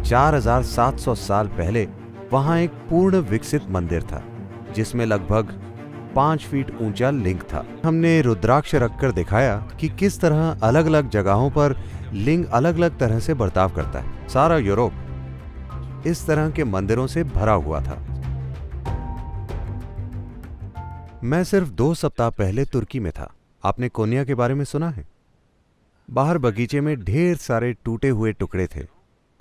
4700 साल पहले वहां एक पूर्ण विकसित मंदिर था जिसमें लगभग 5 फीट ऊंचा लिंग था। हमने रुद्राक्ष रखकर दिखाया कि किस तरह अलग अलग जगहों पर लिंग अलग अलग तरह से बर्ताव करता है। सारा यूरोप इस तरह के मंदिरों से भरा हुआ था। मैं सिर्फ 2 सप्ताह पहले तुर्की में था। आपने कोन्या के बारे में सुना है? बाहर बगीचे में ढेर सारे टूटे हुए टुकड़े थे,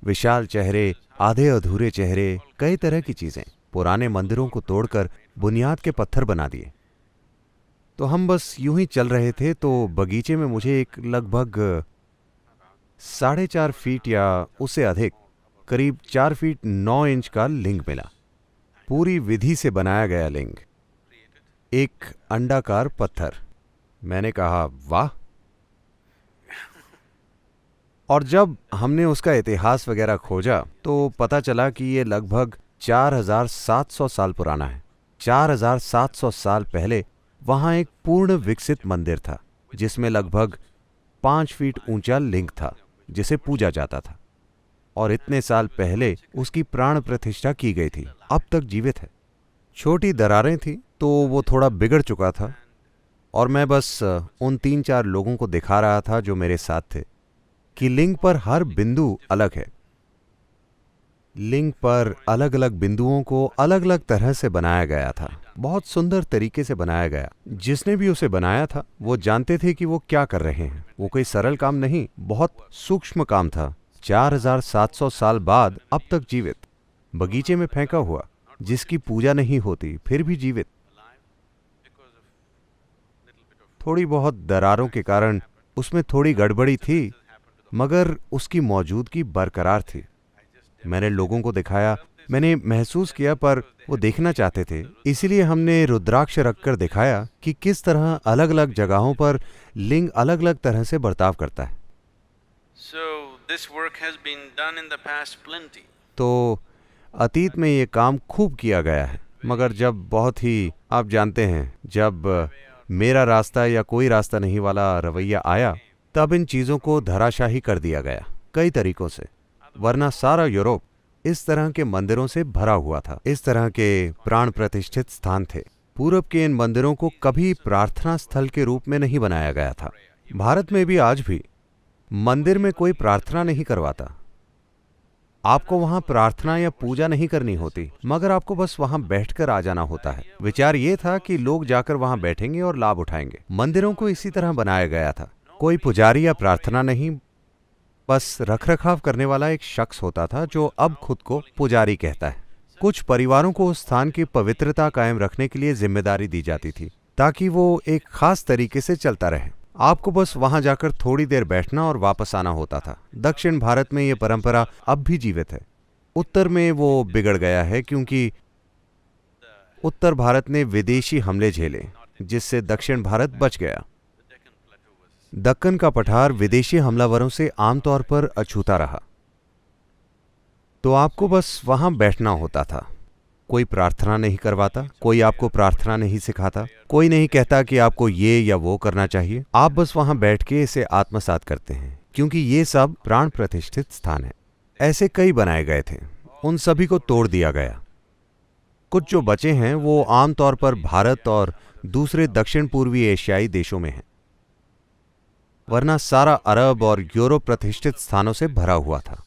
विशाल चेहरे, आधे अधूरे चेहरे, कई तरह की चीजें। पुराने मंदिरों को तोड़कर बुनियाद के पत्थर बना दिए। तो हम बस यूं ही चल रहे थे तो बगीचे में मुझे एक लगभग 4.5 फीट या उससे अधिक, करीब 4 फीट 9 इंच का लिंग मिला। पूरी विधि से बनाया गया लिंग, एक अंडाकार पत्थर। मैंने कहा वाह। और जब हमने उसका इतिहास वगैरह खोजा तो पता चला कि ये लगभग 4700 साल पुराना है। 4700 साल पहले वहां एक पूर्ण विकसित मंदिर था जिसमें लगभग 5 फीट ऊंचा लिंग था जिसे पूजा जाता था, और इतने साल पहले उसकी प्राण प्रतिष्ठा की गई थी। अब तक जीवित है। छोटी दरारें थी तो वो थोड़ा बिगड़ चुका था, और मैं बस उन 3-4 लोगों को दिखा रहा था जो मेरे साथ थे कि लिंग पर हर बिंदु अलग है। लिंग पर अलग अलग बिंदुओं को अलग अलग तरह से बनाया गया था, बहुत सुंदर तरीके से बनाया गया। जिसने भी उसे बनाया था वो जानते थे कि वो क्या कर रहे हैं। वो कोई सरल काम नहीं, बहुत सूक्ष्म काम था। 4700 साल बाद अब तक जीवित, बगीचे में फेंका हुआ, जिसकी पूजा नहीं होती फिर भी जीवित। थोड़ी बहुत दरारों के कारण उसमें थोड़ी गड़बड़ी थी, मगर उसकी मौजूदगी बरकरार थी। मैंने लोगों को दिखाया, मैंने महसूस किया, पर वो देखना चाहते थे। इसीलिए हमने रुद्राक्ष रखकर दिखाया कि किस तरह अलग अलग जगहों पर लिंग अलग अलग तरह से बर्ताव करता है। तो अतीत में ये काम खूब किया गया है, मगर जब बहुत ही, आप जानते हैं, जब मेरा रास्ता या कोई रास्ता नहीं वाला रवैया आया, तब इन चीजों को धराशाही कर दिया गया कई तरीकों से। वरना सारा यूरोप इस तरह के मंदिरों से भरा हुआ था। इस तरह के प्राण प्रतिष्ठित स्थान थे। पूरब के इन मंदिरों को कभी प्रार्थना स्थल के रूप में नहीं बनाया गया था। भारत में भी आज भी मंदिर में कोई प्रार्थना नहीं करवाता। आपको वहां प्रार्थना या पूजा नहीं करनी होती, मगर आपको बस वहां बैठकर आ जाना होता है। विचार ये था कि लोग जाकर वहां बैठेंगे और लाभ उठाएंगे। मंदिरों को इसी तरह बनाया गया था। कोई पुजारी या प्रार्थना नहीं, बस रखरखाव करने वाला एक शख्स होता था जो अब खुद को पुजारी कहता है। कुछ परिवारों को उस स्थान की पवित्रता कायम रखने के लिए जिम्मेदारी दी जाती थी ताकि वो एक खास तरीके से चलता रहे। आपको बस वहां जाकर थोड़ी देर बैठना और वापस आना होता था। दक्षिण भारत में ये परंपरा अब भी जीवित है। उत्तर में वो बिगड़ गया है क्योंकि उत्तर भारत ने विदेशी हमले झेले, जिससे दक्षिण भारत बच गया। दक्कन का पठार विदेशी हमलावरों से आमतौर पर अछूता रहा, तो आपको बस वहां बैठना होता था। कोई प्रार्थना नहीं करवाता, कोई आपको प्रार्थना नहीं सिखाता, कोई नहीं कहता कि आपको ये या वो करना चाहिए। आप बस वहां बैठ के इसे आत्मसात करते हैं, क्योंकि ये सब प्राण प्रतिष्ठित स्थान है। ऐसे कई बनाए गए थे, उन सभी को तोड़ दिया गया। कुछ जो बचे हैं वो आमतौर पर भारत और दूसरे दक्षिण पूर्वी एशियाई देशों में हैं, वरना सारा अरब और यूरोप प्रतिष्ठित स्थानों से भरा हुआ था।